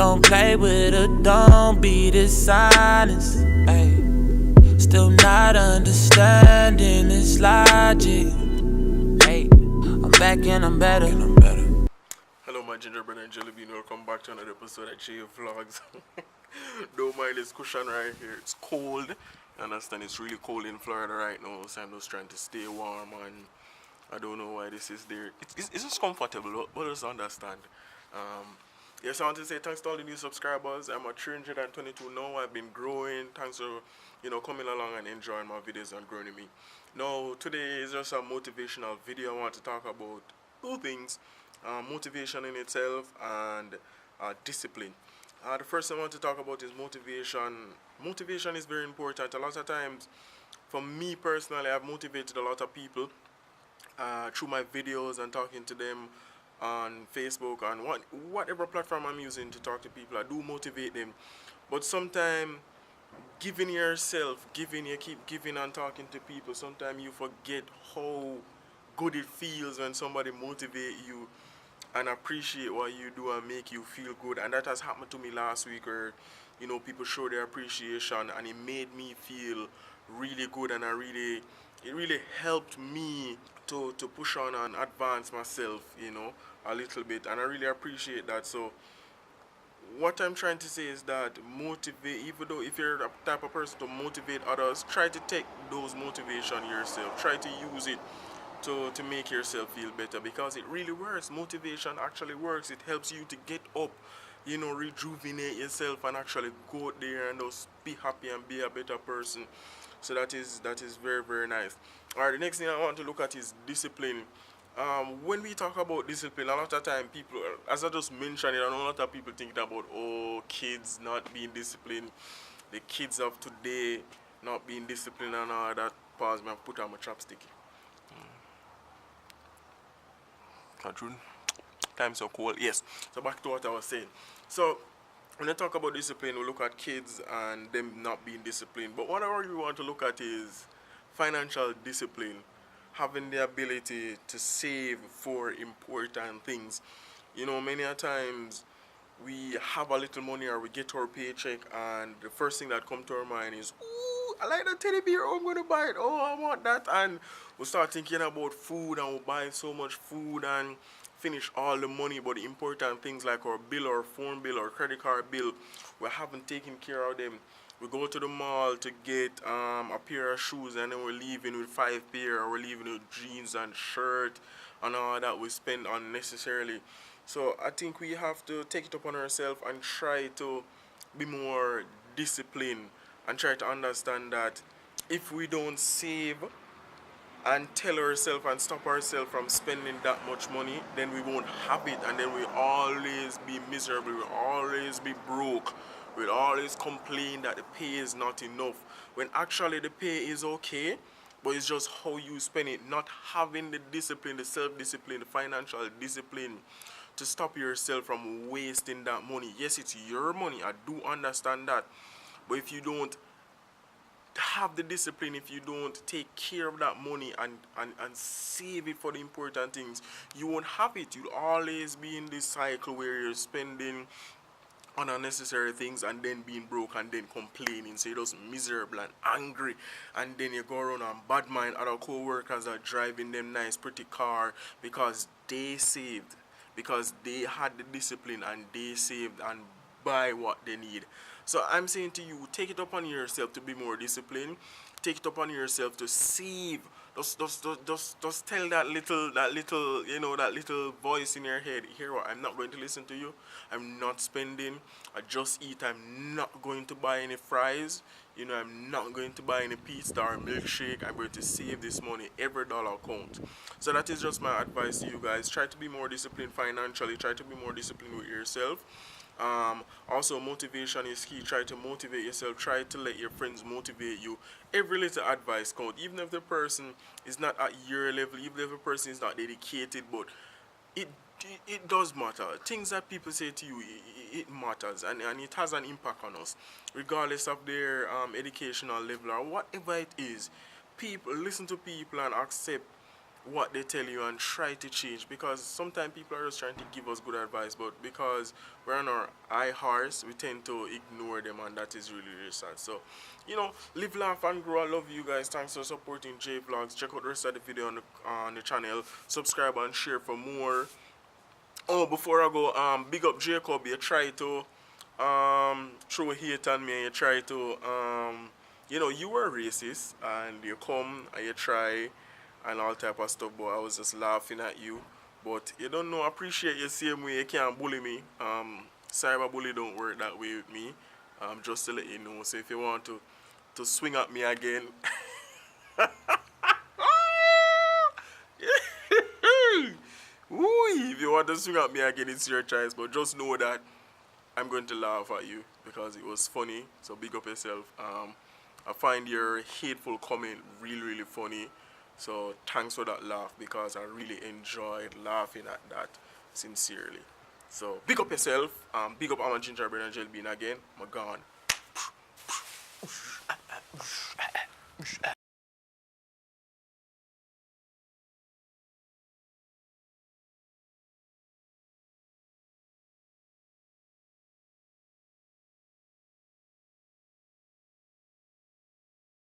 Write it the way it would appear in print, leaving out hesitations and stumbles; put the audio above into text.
Don't play with her, don't be dishonest. Ay. Still not understanding this logic. Hey, I'm back and I'm better. Hello my gingerbread and jelly bean, welcome back to another episode of JVLOGS. Don't mind this cushion right here, it's cold. You understand, it's really cold in Florida right now, so I'm just trying to stay warm, and I don't know why this is there. It's just comfortable, but just understand. Yes, I want to say thanks to all the new subscribers. I'm at 322 now. I've been growing. Thanks for coming along and enjoying my videos and growing me. Now today is just a motivational video. I want to talk about two things: motivation in itself and discipline. The first thing I want to talk about is motivation. Motivation is very important. A lot of times, for me personally, I've motivated a lot of people through my videos and talking to them on Facebook and whatever platform I'm using to talk to people. I do motivate them, but sometimes you keep giving and talking to people. Sometimes you forget how good it feels when somebody motivate you and appreciate what you do and make you feel good. And that has happened to me last week, where people show their appreciation and it made me feel really good, and it really helped me to push on and advance myself, a little bit, and I really appreciate that. So what I'm trying to say is that motivate, even though if you're the type of person to motivate others, try to take those motivation yourself. Try to use it to make yourself feel better, because it really works. Motivation actually works. It helps you to get up, rejuvenate yourself and actually go out there and just be happy and be a better person. So that is very, very nice. Alright, the next thing I want to look at is discipline. When we talk about discipline, a lot of time people, as I just mentioned it, I know a lot of people thinking about, kids not being disciplined, the kids of today not being disciplined and all that. Pause, man, put on my chopstick. Cartoon. Time's so cold. Yes. So back to what I was saying. So when I talk about discipline, we look at kids and them not being disciplined. But what I really want to look at is financial discipline. Having the ability to save for important things. Many a times we have a little money or we get our paycheck, and the first thing that comes to our mind is, ooh, I like that teddy bear, oh, I'm going to buy it, oh, I want that. And we start thinking about food, and we buy so much food and finish all the money. But the important things like our bill, our phone bill, our credit card bill, we haven't taken care of them. We go to the mall to get a pair of shoes, and then we're leaving with 5 pair, or we're leaving with jeans and shirt and all that we spend unnecessarily. So I think we have to take it upon ourselves and try to be more disciplined, and try to understand that if we don't save and tell ourselves and stop ourselves from spending that much money, then we won't have it, and then we'll always be miserable, we'll always be broke, we'll always complain that the pay is not enough, when actually the pay is okay, but it's just how you spend it. Not having the discipline, the self-discipline, the financial discipline to stop yourself from wasting that money. Yes, it's your money, I do understand that, but if you don't have the discipline, if you don't take care of that money and save it for the important things, you won't have it. You'll always be in this cycle where you're spending on unnecessary things and then being broke and then complaining. So you're just miserable and angry, and then you go around and bad mind other co-workers are driving them nice pretty car because they saved, because they had the discipline and they saved and buy what they need. So I'm saying to you, take it upon yourself to be more disciplined. Take it upon yourself to save. Just tell that little that little voice in your head, hear what, I'm not going to listen to you. I'm not spending. I just eat. I'm not going to buy any fries. I'm not going to buy any pizza or milkshake. I'm going to save this money. Every dollar counts. So that is just my advice to you guys. Try to be more disciplined financially. Try to be more disciplined with yourself. Also, motivation is key. Try to motivate yourself. Try to let your friends motivate you. Every little advice counts, even if the person is not at your level, even if the person is not dedicated, but it does matter. Things that people say to you, it matters, and it has an impact on us, regardless of their educational level or whatever it is. People listen to people and accept what they tell you and try to change, because sometimes people are just trying to give us good advice, but because we're on our high horse, we tend to ignore them, and that is really, really sad. So, live, laugh, and grow. I love you guys. Thanks for supporting JVLOGS. Check out the rest of the video on the channel. Subscribe and share for more. Oh, before I go, big up Jacob. You try to throw hate on me, and you try to you were racist, and you come and you try and all type of stuff, but I was just laughing at you. But you don't know, appreciate you same way. You can't bully me. Cyberbully don't work that way with me. Just to let you know. So if you want to swing at me again, if you want to swing at me again, it's your choice. But just know that I'm going to laugh at you because it was funny. So big up yourself. I find your hateful comment really, really funny. So thanks for that laugh, because I really enjoyed laughing at that sincerely. So big up yourself. Big up Alma Gingerbread and Jelly Bean again. I'm gone.